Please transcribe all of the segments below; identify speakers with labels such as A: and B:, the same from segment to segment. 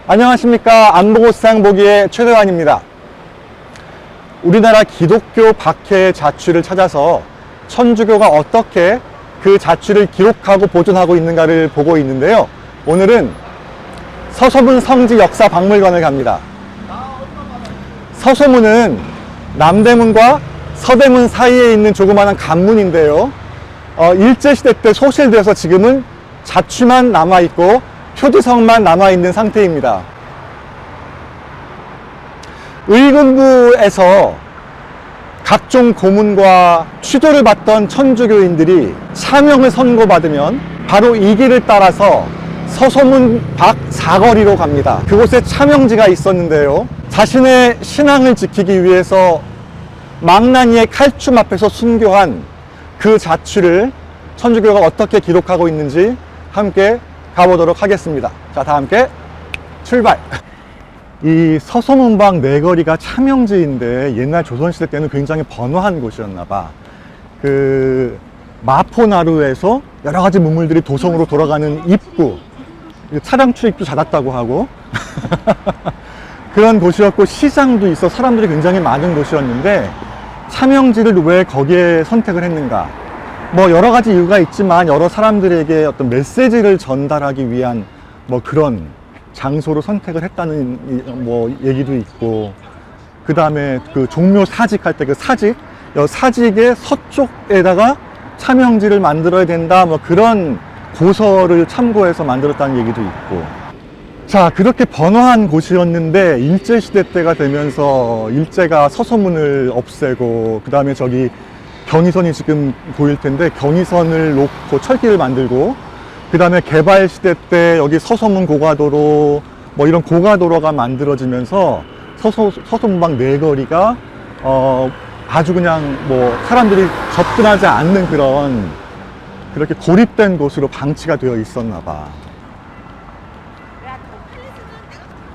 A: 안녕하십니까. 안보고상 보기의 최대환입니다. 우리나라 기독교 박해의 자취를 찾아서 천주교가 어떻게 그 자취를 기록하고 보존하고 있는가를 보고 있는데요. 오늘은 서소문 성지 역사 박물관을 갑니다. 서소문은 남대문과 서대문 사이에 있는 조그마한 관문인데요. 일제시대 때 소실돼서 지금은 자취만 남아있고 표지성만 남아있는 상태입니다. 의금부에서 각종 고문과 취조를 받던 천주교인들이 사명을 선고받으면 바로 이 길을 따라서 서소문 밖 사거리로 갑니다. 그곳에 차명지가 있었는데요. 자신의 신앙을 지키기 위해서 망나니의 칼춤 앞에서 순교한 그 자취를 천주교가 어떻게 기록하고 있는지 함께 가보도록 하겠습니다. 자, 다 함께 출발! 이 서소문밖 내거리가 차명지인데 옛날 조선시대 때는 굉장히 번화한 곳이었나봐. 그 마포나루에서 여러가지 문물들이 도성으로 돌아가는 입구, 차량 출입도 잦았다고 하고 그런 곳이었고, 시장도 있어 사람들이 굉장히 많은 곳이었는데, 차명지를 왜 거기에 선택을 했는가? 뭐 여러 가지 이유가 있지만 여러 사람들에게 어떤 메시지를 전달하기 위한 뭐 그런 장소로 선택을 했다는 뭐 얘기도 있고, 그 다음에 그 종묘 사직할 때 그 사직의 서쪽에다가 차명지를 만들어야 된다, 뭐 그런 고서를 참고해서 만들었다는 얘기도 있고. 자, 그렇게 번화한 곳이었는데 일제시대 때가 되면서 일제가 서소문을 없애고, 그 다음에 저기 경의선이 지금 보일 텐데 경의선을 놓고 철길을 만들고, 그 다음에 개발시대 때 여기 서소문 고가도로 뭐 이런 고가도로가 만들어지면서 서소문밖 내거리가 아주 그냥 뭐 사람들이 접근하지 않는 그런, 그렇게 고립된 곳으로 방치가 되어 있었나 봐.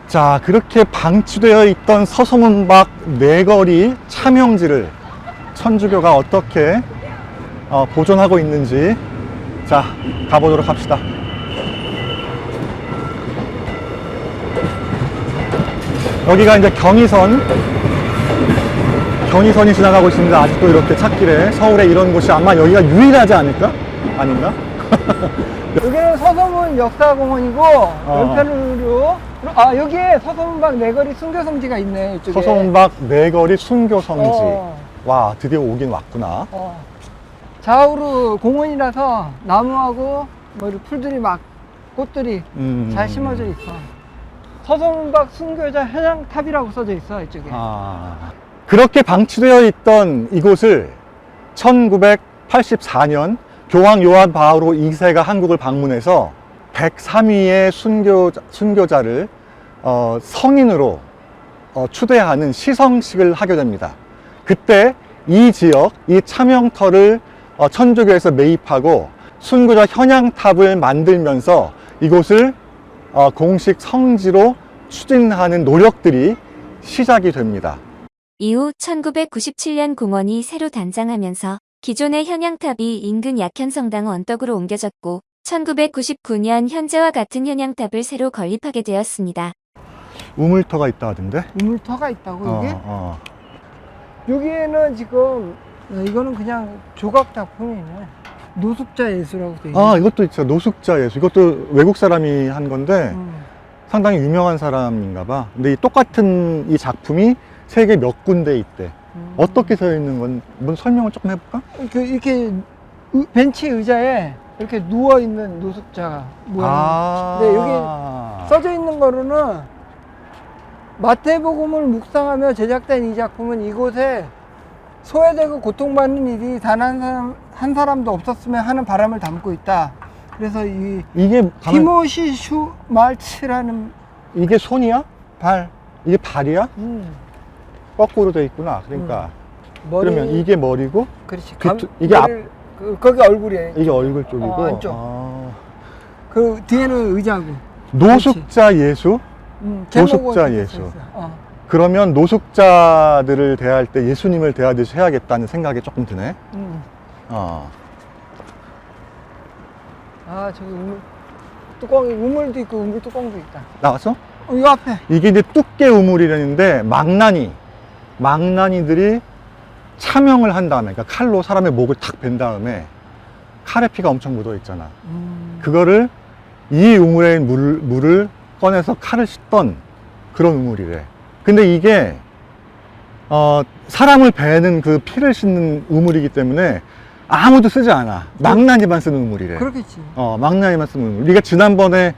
A: 자, 그렇게 방치되어 있던 서소문밖 내거리 차명지를 천주교가 어떻게 보존하고 있는지, 자, 가보도록 합시다. 여기가 이제 경의선이 지나가고 있습니다. 아직도 이렇게 찾길에. 서울에 이런 곳이 아마 여기가 유일하지 않을까? 아닌가?
B: 여기는 서소문 역사공원이고, 연편으로 여기에 서소문밖 내거리 순교성지가 있네. 이쪽에
A: 서소문밖 내거리 순교성지. 와, 드디어 오긴 왔구나.
B: 좌우로 공원이라서 나무하고 뭐 이렇게 풀들이 막, 꽃들이 잘 심어져 있어. 서소문밖 순교자 현양탑이라고 써져 있어, 이쪽에.
A: 그렇게 방치되어 있던 이곳을 1984년 교황 요한 바오로 2세가 한국을 방문해서 103위의 순교자를 성인으로 추대하는 시성식을 하게 됩니다. 그때 이 지역, 이 차명터를 천주교에서 매입하고 순교자 현양탑을 만들면서 이곳을 공식 성지로 추진하는 노력들이 시작이 됩니다.
C: 이후 1997년 공원이 새로 단장하면서 기존의 현양탑이 인근 약현성당 언덕으로 옮겨졌고, 1999년 현재와 같은 현양탑을 새로 건립하게 되었습니다.
A: 우물터가 있다 하던데?
B: 우물터가 있다고, 여기? 여기에는 지금, 이거는 그냥 조각 작품이네. 노숙자 예수라고 돼 있네.
A: 이것도 있죠. 노숙자 예수. 이것도 외국 사람이 한 건데 상당히 유명한 사람인가 봐. 근데 이 똑같은 이 작품이 세계 몇 군데 있대. 어떻게 서 있는 건, 한번 설명을 조금 해볼까?
B: 이렇게 벤치 의자에 이렇게 누워있는 노숙자 모양. 근데 여기 써져 있는 거로는 마태복음을 묵상하며 제작된 이 작품은 이곳에 소외되고 고통받는 일이 단 한 사람도 없었으면 하는 바람을 담고 있다. 그래서
A: 이게
B: 티모시 슈말츠라는,
A: 이게 손이야? 발? 이게 발이야? 거꾸로 돼 있구나. 그러니까 그러면 이게 머리고,
B: 그렇지.
A: 이게
B: 거기 얼굴이에요.
A: 이게 얼굴 쪽이고,
B: 안쪽. 그 뒤에는 의자고.
A: 노숙자 예수? 노숙자 예수. 그러면 노숙자들을 대할 때 예수님을 대하듯이 해야겠다는 생각이 조금 드네.
B: 저기 우물 뚜껑이, 우물도 있고 우물 뚜껑도 있다.
A: 나왔어?
B: 이 앞에.
A: 이게 이제 뚝깨 우물이라는데 망나니들이 차명을 한 다음에, 그러니까 칼로 사람의 목을 탁 벤 다음에 칼에 피가 엄청 묻어 있잖아. 그거를 이 우물의 물을 꺼내서 칼을 씻던 그런 우물이래. 근데 이게 사람을 베는 그 피를 씻는 우물이기 때문에 아무도 쓰지 않아. 망나니만 쓰는 우물이래.
B: 그렇겠지.
A: 망나니만 쓰는 우물. 우리가 지난번에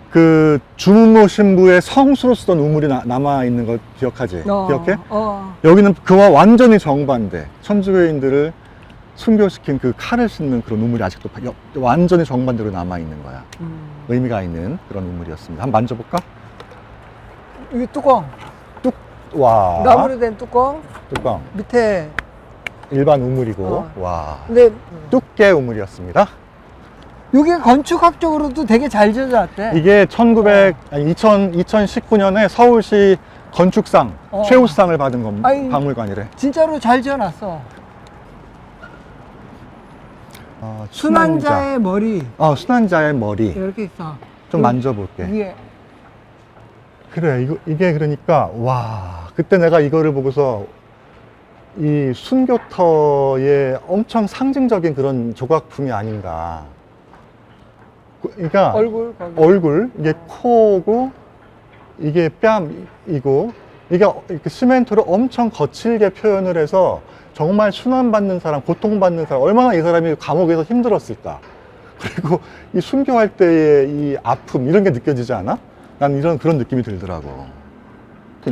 A: 그 주문모 신부의 성수로 쓰던 우물이 남아 있는 걸 기억하지? 기억해? 여기는 그와 완전히 정반대. 천주교인들을 순교시킨 그 칼을 씻는 그런 우물이 아직도 완전히 정반대로 남아 있는 거야. 의미가 있는 그런 우물이었습니다. 한번 만져볼까?
B: 이 뚜껑.
A: 와.
B: 나무로 된 뚜껑.
A: 뚜껑.
B: 밑에.
A: 일반 우물이고. 와.
B: 근데
A: 뚝깨 우물이었습니다.
B: 이게 건축학적으로도 되게 잘 지어졌대.
A: 이게 2019년에 서울시 건축상 최우수상을 받은 박물관이래.
B: 진짜로 잘 지어놨어. 순환자의 머리.
A: 순환자의 머리.
B: 이렇게 있어.
A: 좀 만져볼게.
B: 위에.
A: 그래, 이게 그러니까, 와, 그때 내가 이거를 보고서 이 순교터의 엄청 상징적인 그런 조각품이 아닌가. 그러니까 얼굴, 이게 코고, 이게 뺨이고, 이게 이렇게 시멘트로 엄청 거칠게 표현을 해서 정말 순환받는 사람, 고통받는 사람, 얼마나 이 사람이 감옥에서 힘들었을까. 그리고 이 순교할 때의 이 아픔, 이런 게 느껴지지 않아? 난 그런 느낌이 들더라고.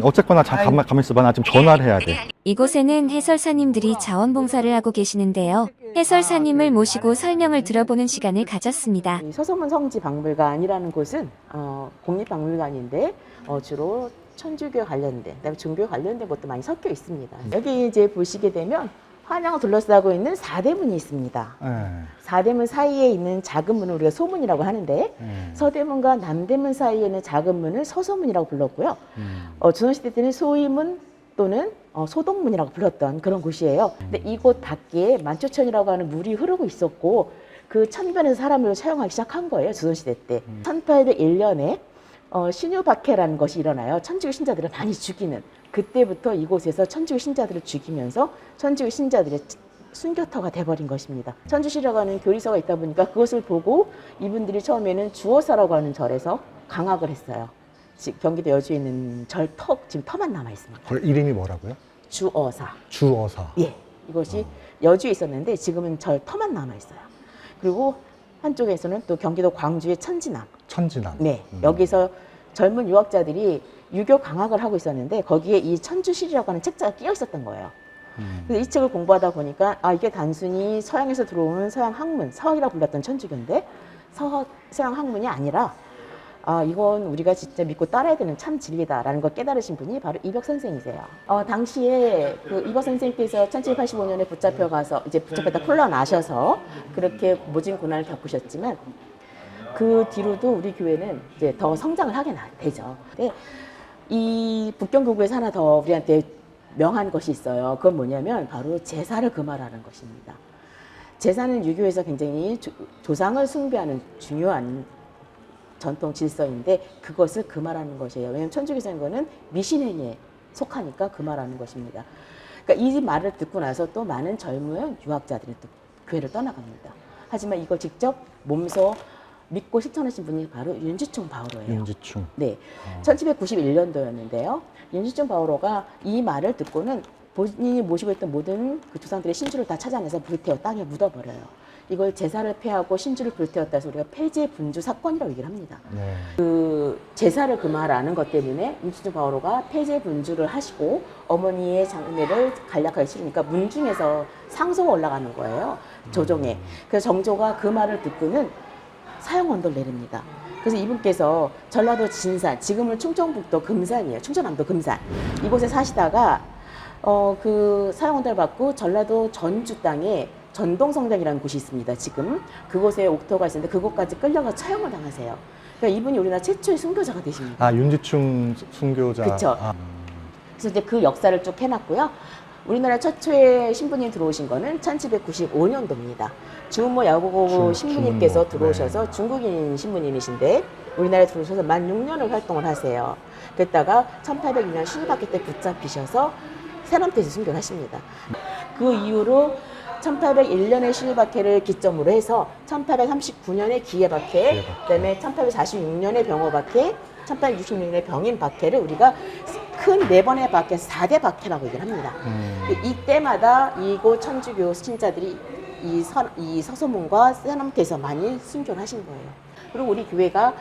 A: 어쨌거나 가만히 있어봐. 나 지금 전화를 해야 돼.
C: 이곳에는 해설사님들이 자원봉사를 하고 계시는데요. 해설사님을 모시고 설명을 들어보는 시간을 가졌습니다.
D: 서소문 성지 박물관이라는 곳은 국립박물관인데 주로 천주교 관련된, 그다음에 종교 관련된 것도 많이 섞여 있습니다. 여기 이제 보시게 되면 한양을 둘러싸고 있는 사대문이 있습니다. 사대문 사이에 있는 작은 문을 우리가 소문이라고 하는데 서대문과 남대문 사이에 있는 작은 문을 서소문이라고 불렀고요. 조선시대 때는 소위문 또는 소동문이라고 불렀던 그런 곳이에요. 근데 이곳 밖에 만초천이라고 하는 물이 흐르고 있었고 그 천변에서 사람을 채용하기 시작한 거예요. 조선시대 때. 1801년에 신유박해라는 것이 일어나요. 천주교 신자들을 많이 죽이는. 그때부터 이곳에서 천주교 신자들을 죽이면서 천주교 신자들의 순교터가 돼버린 것입니다. 천주시라고 하는 교리서가 있다 보니까 그것을 보고 이분들이 처음에는 주어사라고 하는 절에서 강학을 했어요. 경기도 여주에 있는 지금 터만 남아 있습니다.
A: 이름이 뭐라고요?
D: 주어사.
A: 주어사.
D: 예, 이것이 여주에 있었는데 지금은 절 터만 남아 있어요. 그리고 한쪽에서는 또 경기도 광주의 천진암. 네, 여기서 젊은 유학자들이 유교 강학을 하고 있었는데 거기에 이 천주실이라고 하는 책자가 끼어 있었던 거예요. 그래서 이 책을 공부하다 보니까 이게 단순히 서양에서 들어온 서양 학문, 서학이라고 불렀던 천주교인데 서양 학문이 아니라 이건 우리가 진짜 믿고 따라야 되는 참 진리다라는 걸 깨달으신 분이 바로 이벽 선생이세요. 당시에 그 이벽 선생님께서 1785년에 붙잡혀가서 이제 붙잡혔다 풀려나셔서 그렇게 모진 고난을 겪으셨지만 그 뒤로도 우리 교회는 이제 더 성장을 하게 되죠. 근데 이 북경교구에서 하나 더 우리한테 명한 것이 있어요. 그건 뭐냐면 바로 제사를 금하라는 것입니다. 제사는 유교에서 굉장히 조상을 숭배하는 중요한 전통 질서인데 그것을 금하라는 것이에요. 왜냐하면 천주교 선거는 미신행위에 속하니까 금하라는 것입니다. 그러니까 이 말을 듣고 나서 또 많은 젊은 유학자들이 또 교회를 떠나갑니다. 하지만 이걸 직접 몸소 믿고 실천하신 분이 바로 윤지충 바오로예요.
A: 윤지충.
D: 네, 1791년도였는데요. 윤지충 바오로가 이 말을 듣고는 본인이 모시고 있던 모든 그 조상들의 신주를 다 찾아내서 불태워 땅에 묻어버려요. 이걸 제사를 폐하고 신주를 불태웠다 해서 우리가 폐제 분주 사건이라고 얘기를 합니다.
A: 네.
D: 그 제사를 금하라는 것 때문에 윤지충 바오로가 폐제 분주를 하시고 어머니의 장례를 간략하게 치르니까 문중에서 상소가 올라가는 거예요. 조정에. 그래서 정조가 그 말을 듣고는 사형언도를 내립니다. 그래서 이분께서 전라도 진산, 지금은 충청북도 금산이에요. 충청남도 금산. 이곳에 사시다가 그 사형언도를 받고 전라도 전주 땅에 전동성당이라는 곳이 있습니다. 지금 그곳에 옥토가 있는데 그곳까지 끌려가 처형을 당하세요. 그러니까 이분이 우리나라 최초의 순교자가 되십니다.
A: 윤지충 순교자.
D: 그렇죠. 그래서 이제 그 역사를 쭉 해놨고요. 우리나라 최초의 신부님 들어오신 거는 1795년도입니다. 주은모 야고고 신부님께서 들어오셔서 중국인 신부님이신데 우리나라에 들어오셔서 만 6년을 활동을 하세요. 그랬다가 1801년 신박해 때 붙잡히셔서 세람태에서 순교를 하십니다. 그 이후로 1801년의 신박해를 기점으로 해서 1839년의 기해박해, 그다음에 1846년의 병호박해, 1866년의 병인박해를 우리가 큰 4번의 박해에서 4대 박해라고 얘기를 합니다. 이때마다 이곳 천주교 신자들이 이 서소문과 세람태에서 많이 순교를 하신 거예요. 그리고 우리 교회가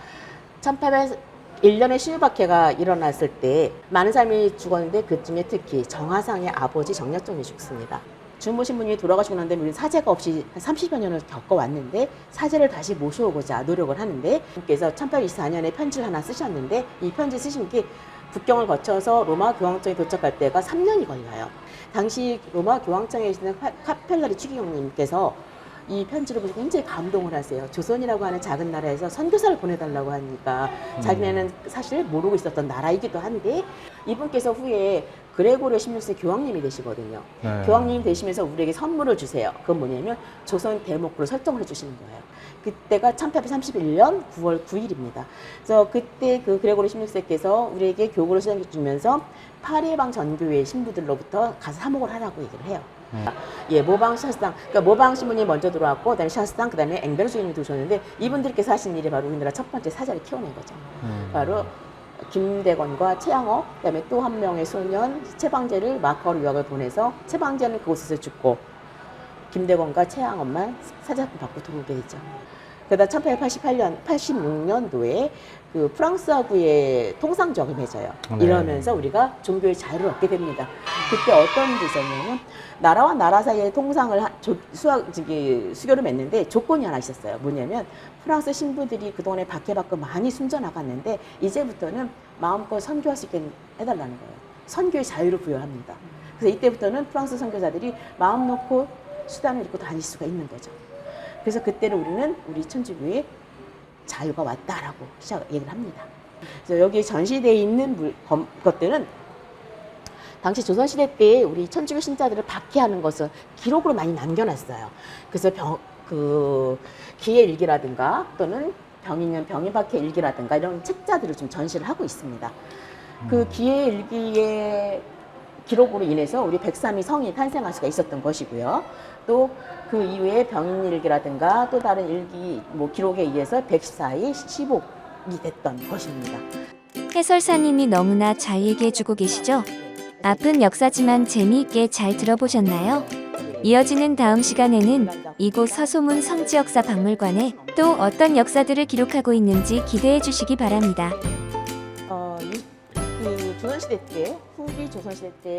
D: 1801년에 신유박해가 일어났을 때 많은 사람이 죽었는데 그 중에 특히 정화상의 아버지 정약종이 죽습니다. 주무신 분이 돌아가시고 난 다음에 우리는 사제가 없이 한 30여 년을 겪어왔는데 사제를 다시 모셔오고자 노력을 하는데 그래서 1824년에 편지를 하나 쓰셨는데 이 편지 쓰신 게 국경을 거쳐서 로마 교황청에 도착할 때가 3년이 걸려요. 당시 로마 교황청에 계시는 카펠라리 추기경님께서 이 편지를 보시고 굉장히 감동을 하세요. 조선이라고 하는 작은 나라에서 선교사를 보내달라고 하니까 자기네는 사실 모르고 있었던 나라이기도 한데 이분께서 후에 그레고르 16세 교황님이 되시거든요.
A: 네.
D: 교황님이 되시면서 우리에게 선물을 주세요. 그건 뭐냐면 조선 대목으로 설정을 해주시는 거예요. 그때가 1831년 9월 9일입니다. 그래서 그때 그 그레고르 16세께서 우리에게 교구를 시작해 주면서 파리방 전교회 신부들로부터 가서 사목을 하라고 얘기를 해요. 예, 모방 샤스당, 그러니까 모방 신부님이 먼저 들어왔고, 그다음에 샤스당, 그다음에 앵베르 주인님이 들어오셨는데 이분들께서 하신 일이 바로 우리나라 첫 번째 사자를 키워낸 거죠. 바로 김대건과 최양호, 그다음에 또 한 명의 소년 최방재를 마카오로 유학을 보내서 최방재는 그곳에서 죽고 김대건과 최양호만 사자품 받고 들어오게 되죠. 그러다 1886년도에 그 프랑스하고의 통상적이 맺어요.
A: 네.
D: 이러면서 우리가 종교의 자유를 얻게 됩니다. 그때 어떤 일이 있었냐면 나라와 나라 사이에 통상을 수교를 맺는데 조건이 하나 있었어요. 뭐냐면 프랑스 신부들이 그동안에 박해받고 많이 숨져 나갔는데 이제부터는 마음껏 선교할 수 있게 해달라는 거예요. 선교의 자유를 부여합니다. 그래서 이때부터는 프랑스 선교사들이 마음 놓고 수단을 입고 다닐 수가 있는 거죠. 그래서 그때는 우리는 우리 천주교의 자유가 왔다라고 얘기를 합니다. 그래서 여기 전시되어 있는 것들은 당시 조선시대 때 우리 천주교 신자들을 박해하는 것을 기록으로 많이 남겨놨어요. 그래서 기의 일기라든가 또는 병인년 병인박해 일기라든가 이런 책자들을 좀 전시를 하고 있습니다. 그 기의 일기의 기록으로 인해서 우리 103이 성이 탄생할 수가 있었던 것이고요. 또 그 이후에 병인일기라든가 또 다른 일기 기록에 의해서 114이 시복이 됐던 것입니다.
C: 해설사님이 너무나 잘 얘기해주고 계시죠? 아픈 역사지만 재미있게 잘 들어보셨나요? 이어지는 다음 시간에는 이곳 서소문 성지역사 박물관에 또 어떤 역사들을 기록하고 있는지 기대해 주시기 바랍니다.
D: 그 조선시대 때, 후기 조선시대 때